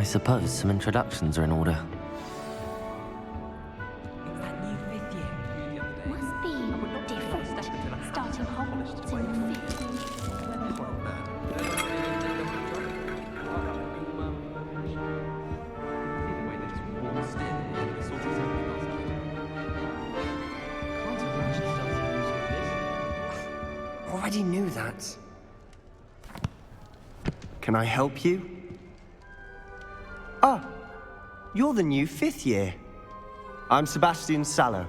suppose some introductions are in order. Must be different, starting Hogwarts in the 5th. Already knew that. Can I help you? Ah, you're the new 5th year. I'm Sebastian Sallow.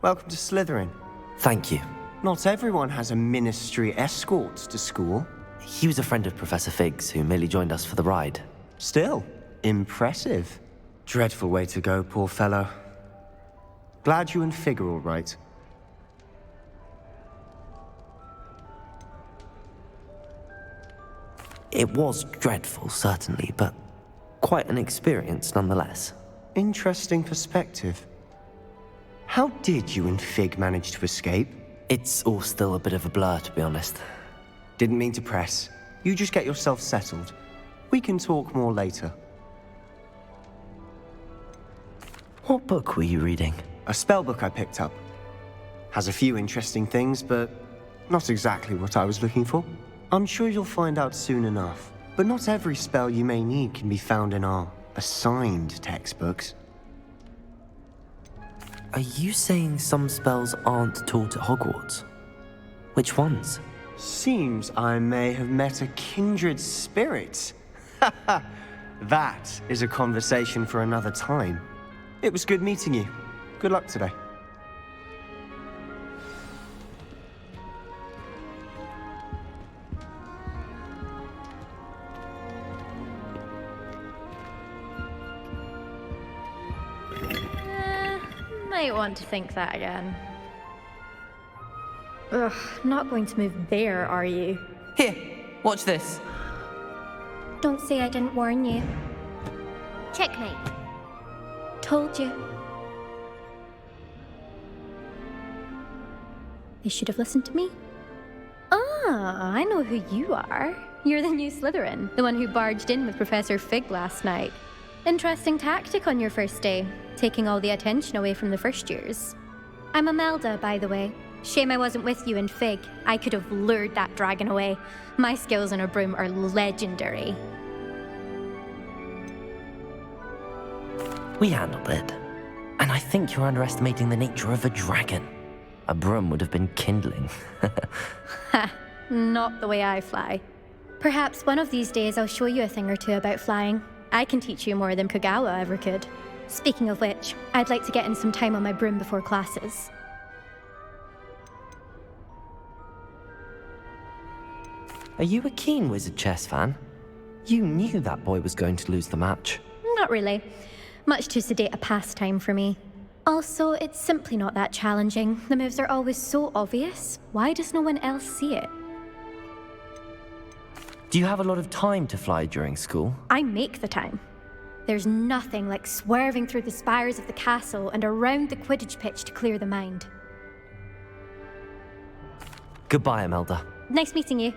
Welcome to Slytherin. Thank you. Not everyone has a ministry escort to school. He was a friend of Professor Fig's who merely joined us for the ride. Still, impressive. Dreadful way to go, poor fellow. Glad you and Fig are all right. It was dreadful, certainly, but quite an experience nonetheless. Interesting perspective. How did you and Fig manage to escape? It's all still a bit of a blur, to be honest. Didn't mean to press. You just get yourself settled. We can talk more later. What book were you reading? A spellbook I picked up. Has a few interesting things, but not exactly what I was looking for. I'm sure you'll find out soon enough. But not every spell you may need can be found in our assigned textbooks. Are you saying some spells aren't taught at Hogwarts? Which ones? Seems I may have met a kindred spirit. That is a conversation for another time. It was good meeting you. Good luck today. Might want to think that again. Ugh, not going to move there, are you? Here, watch this. Don't say I didn't warn you. Checkmate. Told you. They should have listened to me. Ah, I know who you are. You're the new Slytherin, the one who barged in with Professor Fig last night. Interesting tactic on your first day, taking all the attention away from the first years. I'm Imelda, by the way. Shame I wasn't with you in Fig. I could have lured that dragon away. My skills on a broom are legendary. We handled it. And I think you're underestimating the nature of a dragon. A broom would have been kindling. Ha, not the way I fly. Perhaps one of these days I'll show you a thing or two about flying. I can teach you more than Kogawa ever could. Speaking of which, I'd like to get in some time on my broom before classes. Are you a keen wizard chess fan? You knew that boy was going to lose the match. Not really. Much too sedate a pastime for me. Also, it's simply not that challenging. The moves are always so obvious. Why does no one else see it? Do you have a lot of time to fly during school? I make the time. There's nothing like swerving through the spires of the castle and around the Quidditch pitch to clear the mind. Goodbye, Imelda. Nice meeting you.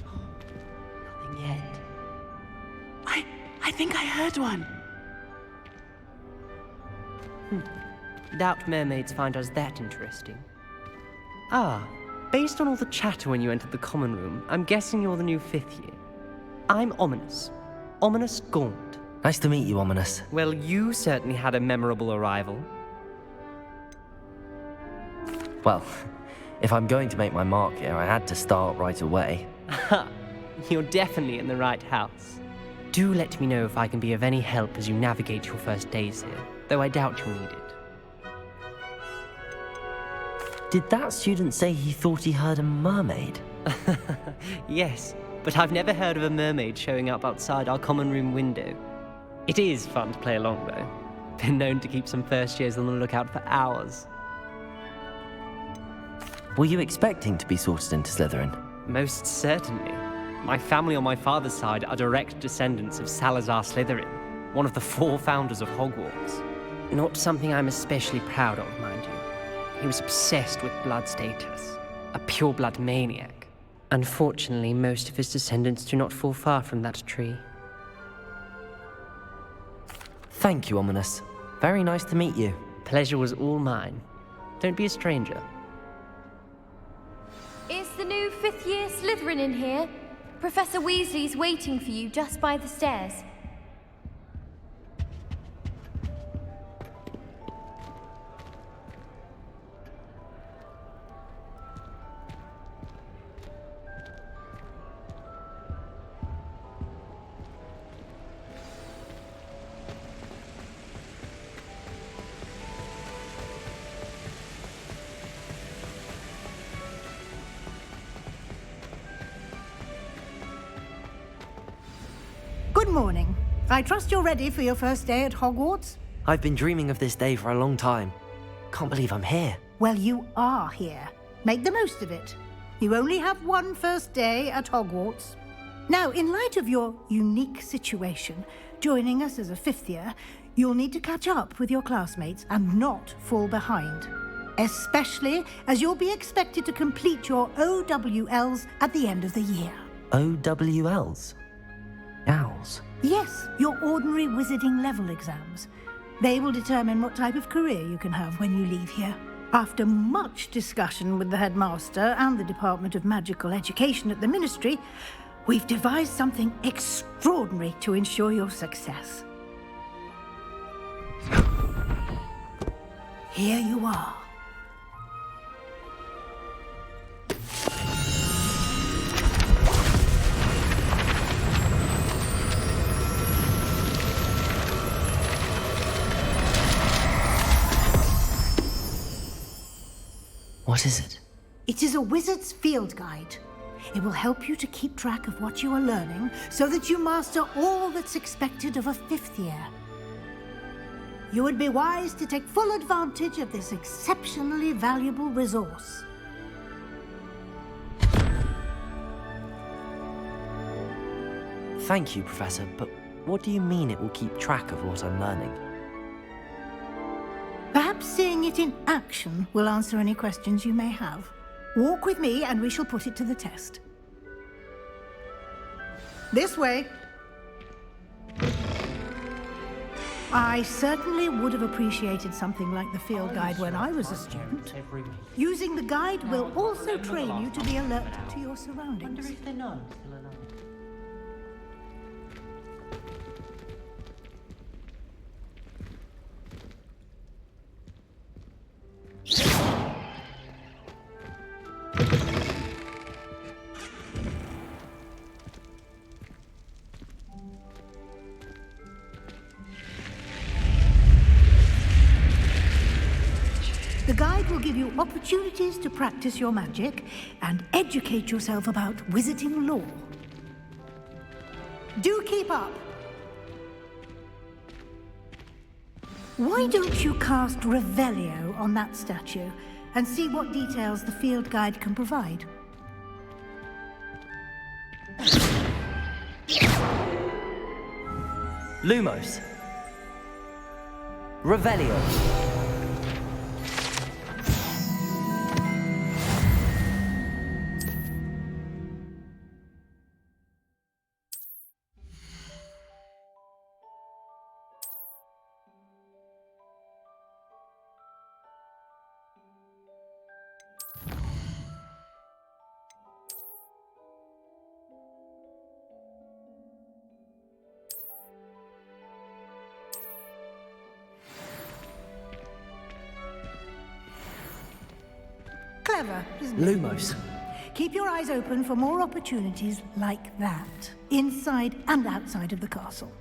Nothing yet. I think I heard one. Doubt mermaids find us that interesting. Ah, based on all the chatter when you entered the common room, I'm guessing you're the new 5th year. I'm Ominous. Ominous Gaunt. Nice to meet you, Ominous. Well, you certainly had a memorable arrival. Well, if I'm going to make my mark here, I had to start right away. Ha! You're definitely in the right house. Do let me know if I can be of any help as you navigate your first days here, though I doubt you'll need it. Did that student say he thought he heard a mermaid? Yes, but I've never heard of a mermaid showing up outside our common room window. It is fun to play along, though. Been known to keep some first years on the lookout for hours. Were you expecting to be sorted into Slytherin? Most certainly. My family on my father's side are direct descendants of Salazar Slytherin, one of the 4 founders of Hogwarts. Not something I'm especially proud of, mind you. He was obsessed with blood status. A pureblood maniac. Unfortunately, most of his descendants do not fall far from that tree. Thank you, Ominous. Very nice to meet you. Pleasure was all mine. Don't be a stranger. Is the new fifth-year Slytherin in here? Professor Weasley's waiting for you just by the stairs. Good morning. I trust you're ready for your first day at Hogwarts? I've been dreaming of this day for a long time. Can't believe I'm here. Well, you are here. Make the most of it. You only have one first day at Hogwarts. Now, in light of your unique situation, joining us as a fifth year, you'll need to catch up with your classmates and not fall behind. Especially as you'll be expected to complete your OWLs at the end of the year. OWLs? Owls? Yes, your ordinary wizarding level exams. They will determine what type of career you can have when you leave here. After much discussion with the headmaster and the Department of Magical Education at the Ministry, we've devised something extraordinary to ensure your success. Here you are. What is it? It is a wizard's field guide. It will help you to keep track of what you are learning so that you master all that's expected of a fifth year. You would be wise to take full advantage of this exceptionally valuable resource. Thank you, Professor, but what do you mean it will keep track of what I'm learning? Perhaps seeing it in action will answer any questions you may have. Walk with me and we shall put it to the test. This way. I certainly would have appreciated something like the field guide when I was a student. Using the guide will also train you to be alert to your surroundings. The guide will give you opportunities to practice your magic and educate yourself about wizarding lore. Do keep up! Why don't you cast Revelio on that statue and see what details the field guide can provide? Lumos. Revelio. Clever, isn't it? Lumos. Keep your eyes open for more opportunities like that, inside and outside of the castle.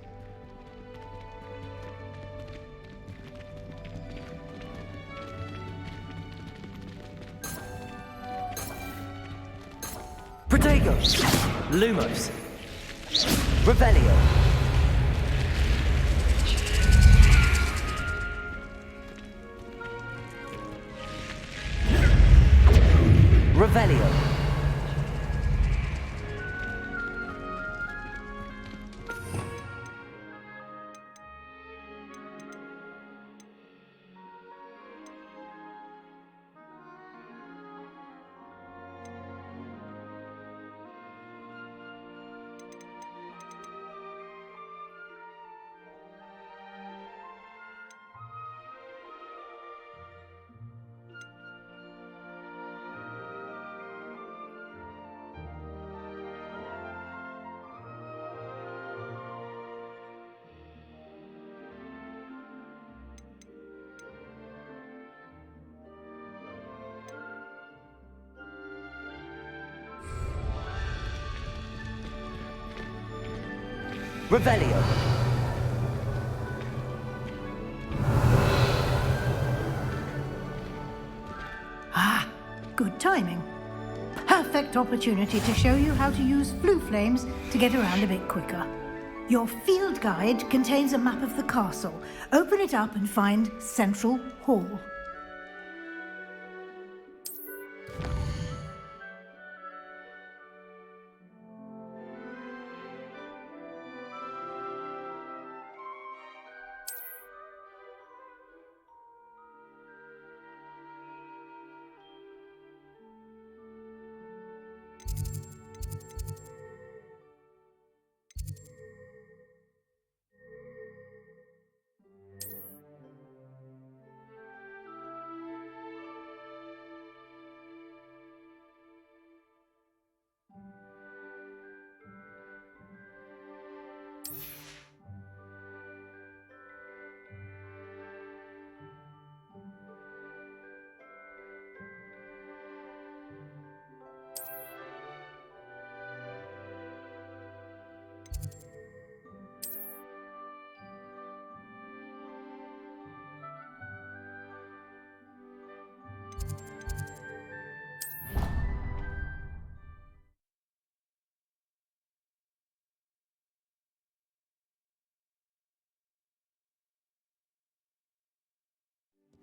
Protego. Lumos. Revelio. Revelio. Revelio. Ah, good timing. Perfect opportunity to show you how to use flue flames to get around a bit quicker. Your field guide contains a map of the castle. Open it up and find Central Hall.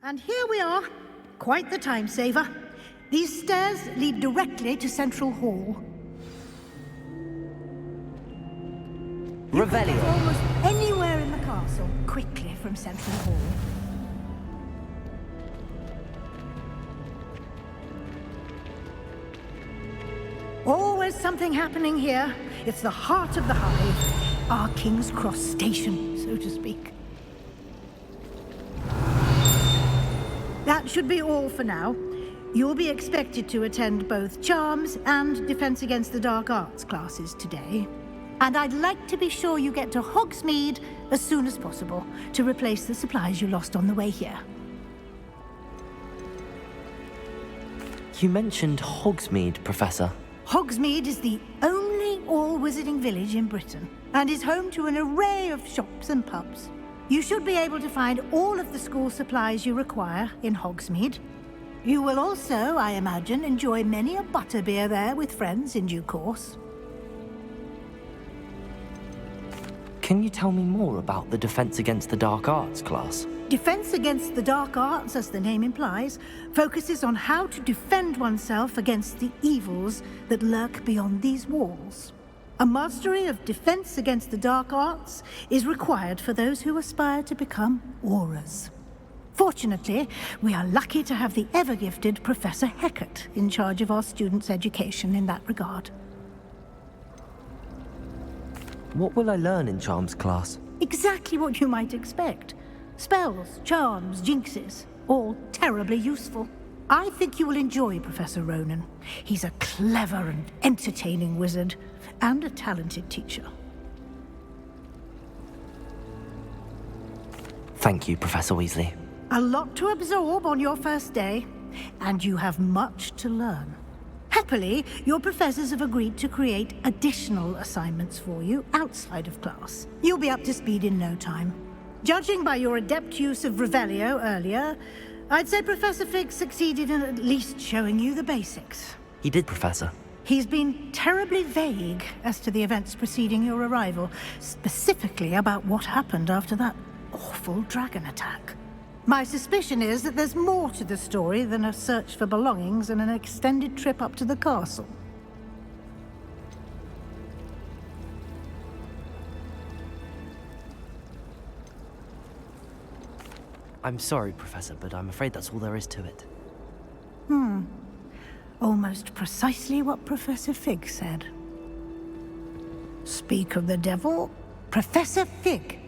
And here we are. Quite the time saver. These stairs lead directly to Central Hall. Revelio. Almost anywhere in the castle quickly from Central Hall. Always something happening here. It's the heart of the hive. Our King's Cross station, so to speak. That should be all for now. You'll be expected to attend both Charms and Defense Against the Dark Arts classes today. And I'd like to be sure you get to Hogsmeade as soon as possible to replace the supplies you lost on the way here. You mentioned Hogsmeade, Professor. Hogsmeade is the only all-wizarding village in Britain and is home to an array of shops and pubs. You should be able to find all of the school supplies you require in Hogsmeade. You will also, I imagine, enjoy many a butterbeer there with friends in due course. Can you tell me more about the Defense Against the Dark Arts class? Defense Against the Dark Arts, as the name implies, focuses on how to defend oneself against the evils that lurk beyond these walls. A mastery of Defense Against the Dark Arts is required for those who aspire to become Aurors. Fortunately, we are lucky to have the ever-gifted Professor Hecat in charge of our students' education in that regard. What will I learn in Charms class? Exactly what you might expect. Spells, charms, jinxes, all terribly useful. I think you will enjoy Professor Ronan. He's a clever and entertaining wizard, and a talented teacher. Thank you, Professor Weasley. A lot to absorb on your first day, and you have much to learn. Happily, your professors have agreed to create additional assignments for you outside of class. You'll be up to speed in no time. Judging by your adept use of Revelio earlier, I'd say Professor Fig succeeded in at least showing you the basics. He did, Professor. He's been terribly vague as to the events preceding your arrival, specifically about what happened after that awful dragon attack. My suspicion is that there's more to the story than a search for belongings and an extended trip up to the castle. I'm sorry, Professor, but I'm afraid that's all there is to it. Almost precisely what Professor Fig said. Speak of the devil, Professor Fig.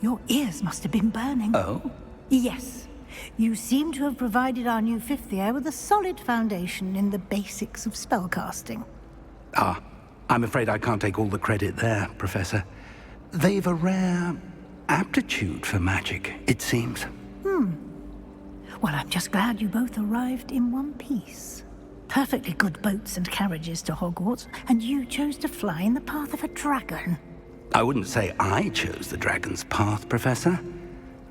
Your ears must have been burning. Oh? Yes. You seem to have provided our new fifth year with a solid foundation in the basics of spellcasting. Ah, I'm afraid I can't take all the credit there, Professor. They've a rare aptitude for magic, it seems. Well, I'm just glad you both arrived in one piece. Perfectly good boats and carriages to Hogwarts, and you chose to fly in the path of a dragon. I wouldn't say I chose the dragon's path, Professor.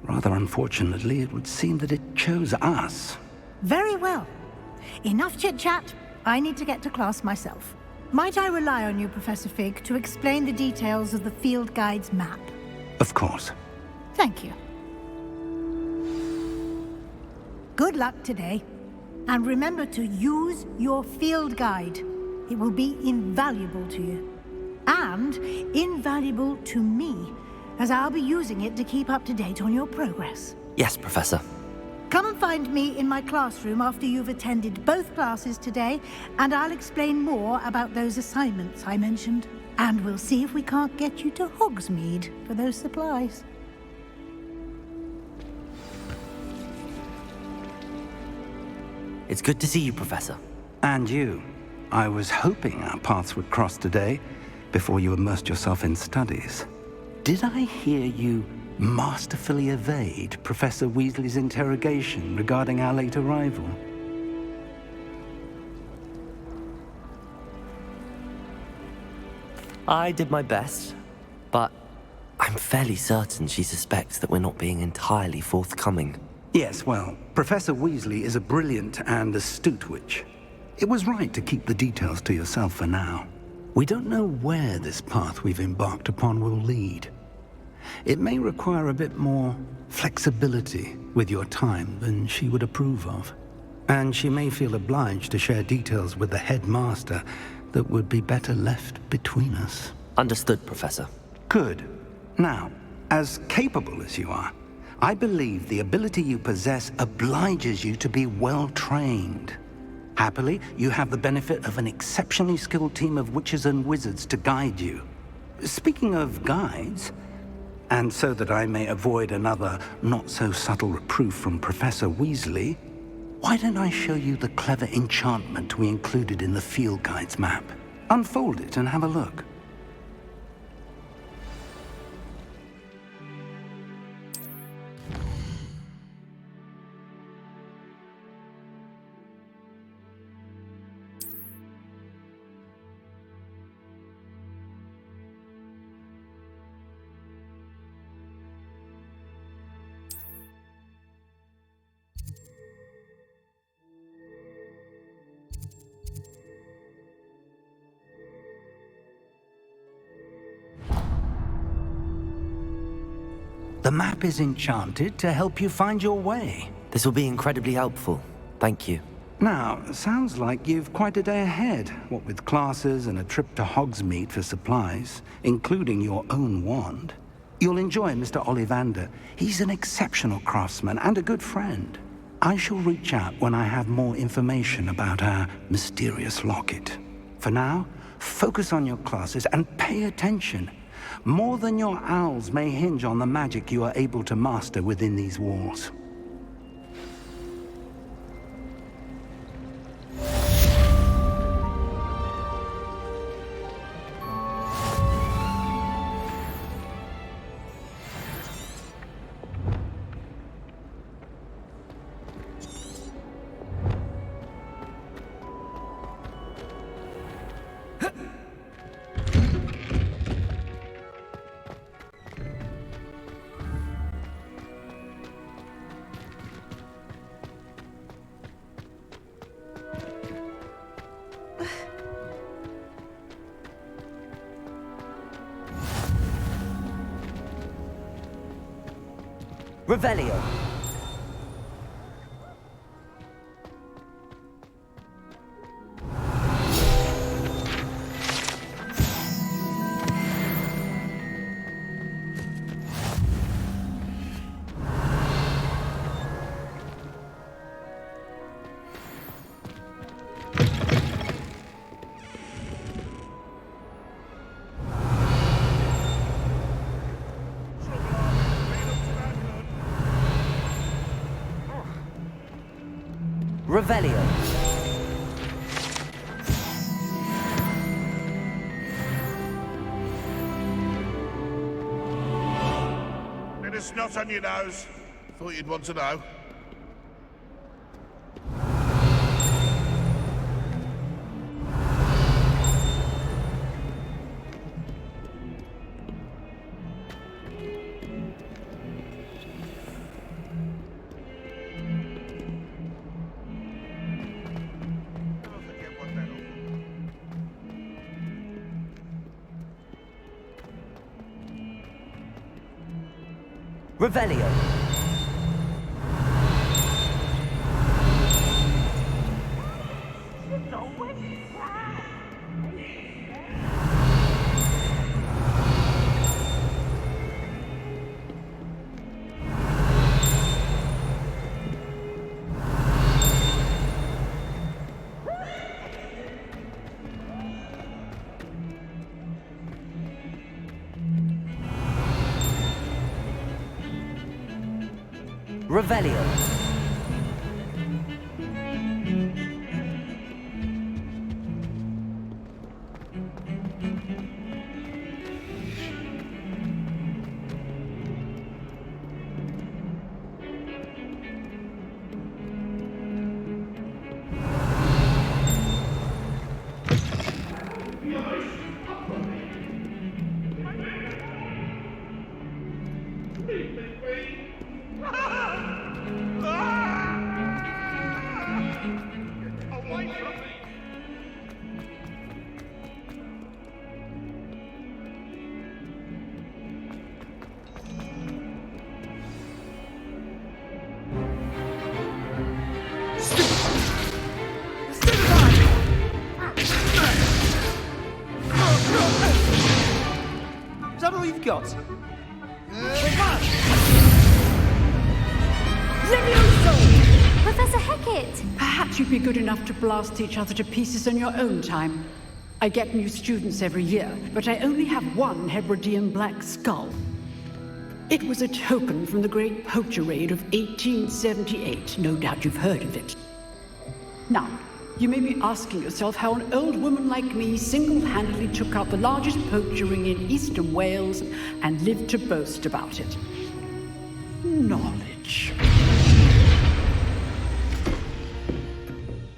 Rather unfortunately, it would seem that it chose us. Very well. Enough chit-chat. I need to get to class myself. Might I rely on you, Professor Fig, to explain the details of the field guide's map? Of course. Thank you. Good luck today. And remember to use your field guide. It will be invaluable to you. And invaluable to me, as I'll be using it to keep up to date on your progress. Yes, Professor. Come and find me in my classroom after you've attended both classes today, and I'll explain more about those assignments I mentioned. And we'll see if we can't get you to Hogsmeade for those supplies. It's good to see you, Professor. And you. I was hoping our paths would cross today, before you immersed yourself in studies. Did I hear you masterfully evade Professor Weasley's interrogation regarding our late arrival? I did my best, but I'm fairly certain she suspects that we're not being entirely forthcoming. Yes, well, Professor Weasley is a brilliant and astute witch. It was right to keep the details to yourself for now. We don't know where this path we've embarked upon will lead. It may require a bit more flexibility with your time than she would approve of. And she may feel obliged to share details with the headmaster that would be better left between us. Understood, Professor. Good. Now, as capable as you are, I believe the ability you possess obliges you to be well-trained. Happily, you have the benefit of an exceptionally skilled team of witches and wizards to guide you. Speaking of guides, and so that I may avoid another not-so-subtle reproof from Professor Weasley, why don't I show you the clever enchantment we included in the field guide's map? Unfold it and have a look. The map is enchanted to help you find your way. This will be incredibly helpful. Thank you. Now, sounds like you've quite a day ahead, what with classes and a trip to Hogsmeade for supplies, including your own wand. You'll enjoy Mr. Ollivander. He's an exceptional craftsman and a good friend. I shall reach out when I have more information about our mysterious locket. For now, focus on your classes and pay attention. More than your owls may hinge on the magic you are able to master within these walls. Revelio. Revelio. Bit of snot on your nose. Thought you'd want to know. Revelio. Revelio. Is that all you've got? Levioso! Professor Hecat! Perhaps you'd be good enough to blast each other to pieces in your own time. I get new students every year, but I only have one Hebridean black skull. It was a token from the Great Poacher Raid of 1878. No doubt you've heard of it. Now, you may be asking yourself how an old woman like me single-handedly took out the largest poacher ring in eastern Wales and lived to boast about it. Knowledge.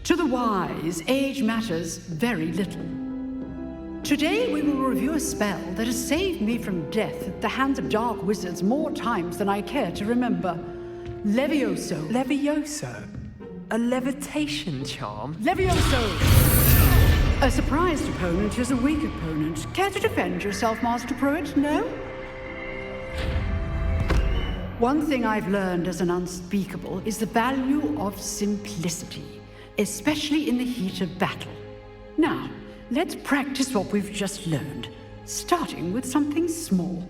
To the wise, age matters very little. Today we will review a spell that has saved me from death at the hands of dark wizards more times than I care to remember. Levioso. Levioso? A levitation charm? Levioso! A surprised opponent is a weak opponent. Care to defend yourself, Master Pruitt? No? One thing I've learned as an unspeakable is the value of simplicity, especially in the heat of battle. Now, let's practice what we've just learned, starting with something small.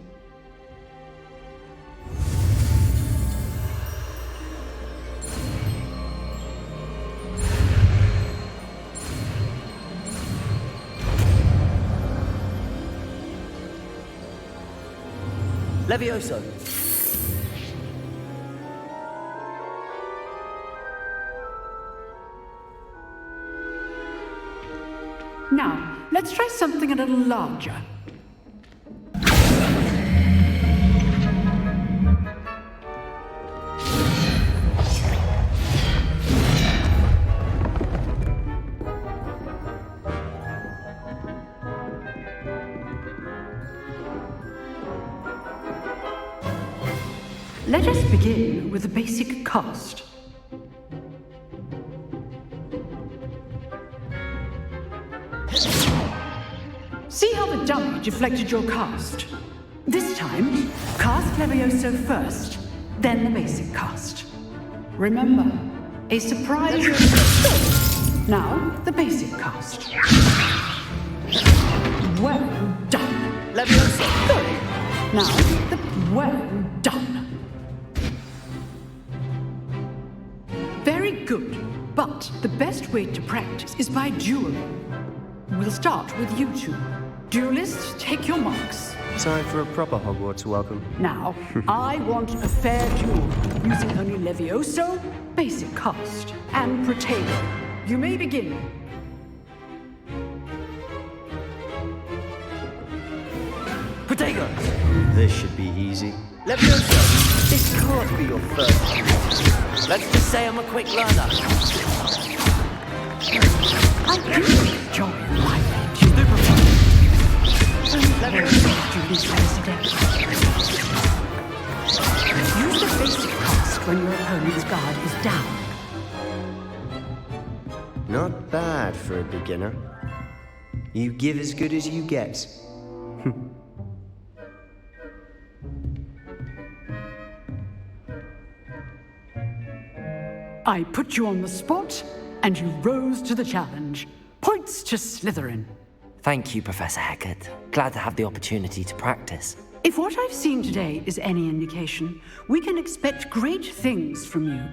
Levioso. Now, let's try something a little larger. Let us begin with a basic cast. See how the dummy deflected your cast? This time, cast Levioso first, then the basic cast. Remember, a surprise... Now, the basic cast. Well done. Levioso. Good. Now, the... Well done. Very good. But the best way to practice is by dueling. We'll start with you two. Duelists, take your marks. Time for a proper Hogwarts welcome. Now, I want a fair duel, using only Levioso, basic cast, and Protego. You may begin. Protego. This should be easy. Levioso. This can't be your first time. Let's just say I'm a quick learner. I do enjoy life. Use the basic cast when your opponent's guard is down. Not bad for a beginner. You give as good as you get. I put you on the spot, and you rose to the challenge. Points to Slytherin. Thank you, Professor Hecat. Glad to have the opportunity to practice. If what I've seen today is any indication, we can expect great things from you.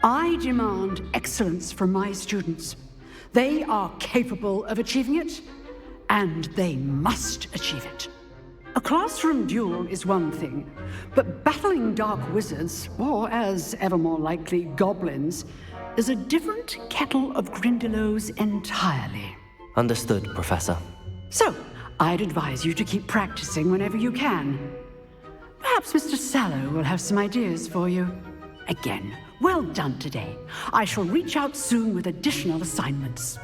I demand excellence from my students. They are capable of achieving it, and they must achieve it. A classroom duel is one thing, but battling dark wizards, or as ever more likely, goblins, is a different kettle of Grindylows entirely. Understood, Professor. So, I'd advise you to keep practicing whenever you can. Perhaps Mr. Sallow will have some ideas for you. Again, well done today. I shall reach out soon with additional assignments.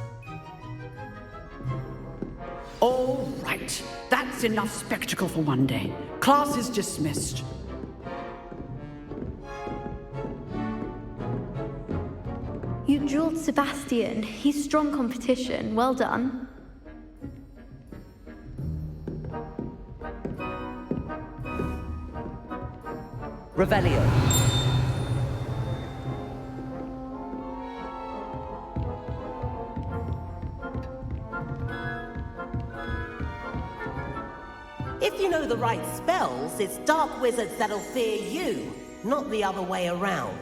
All right, that's enough spectacle for one day. Class is dismissed. You dueled Sebastian. He's strong competition. Well done. Revelio. If you know the right spells, it's dark wizards that'll fear you, not the other way around.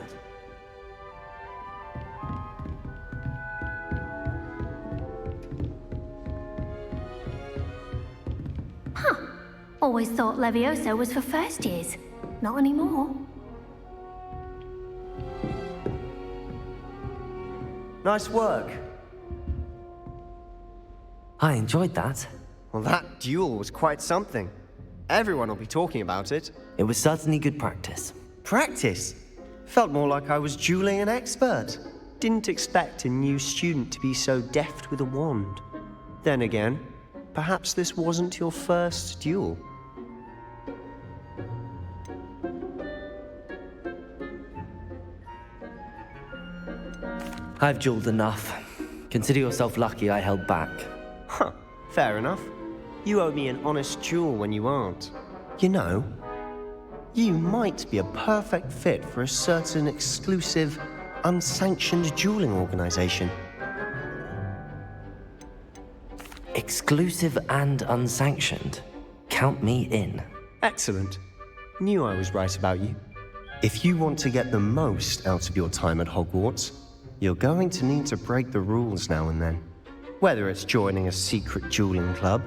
Always thought Levioso was for first years. Not anymore. Nice work. I enjoyed that. Well, that duel was quite something. Everyone will be talking about it. It was certainly good practice. Practice? Felt more like I was dueling an expert. Didn't expect a new student to be so deft with a wand. Then again, perhaps this wasn't your first duel. I've dueled enough. Consider yourself lucky I held back. Huh, fair enough. You owe me an honest duel when you aren't. You know, you might be a perfect fit for a certain exclusive, unsanctioned dueling organization. Exclusive and unsanctioned. Count me in. Excellent. Knew I was right about you. If you want to get the most out of your time at Hogwarts, you're going to need to break the rules now and then. Whether it's joining a secret dueling club,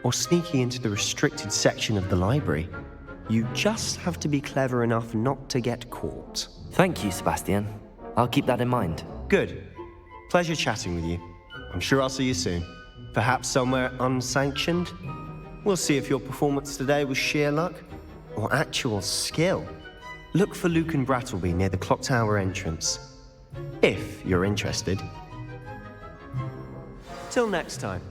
or sneaking into the restricted section of the library, you just have to be clever enough not to get caught. Thank you, Sebastian. I'll keep that in mind. Good. Pleasure chatting with you. I'm sure I'll see you soon. Perhaps somewhere unsanctioned? We'll see if your performance today was sheer luck, or actual skill. Look for Luke and Brattleby near the clock tower entrance. If you're interested. Till next time.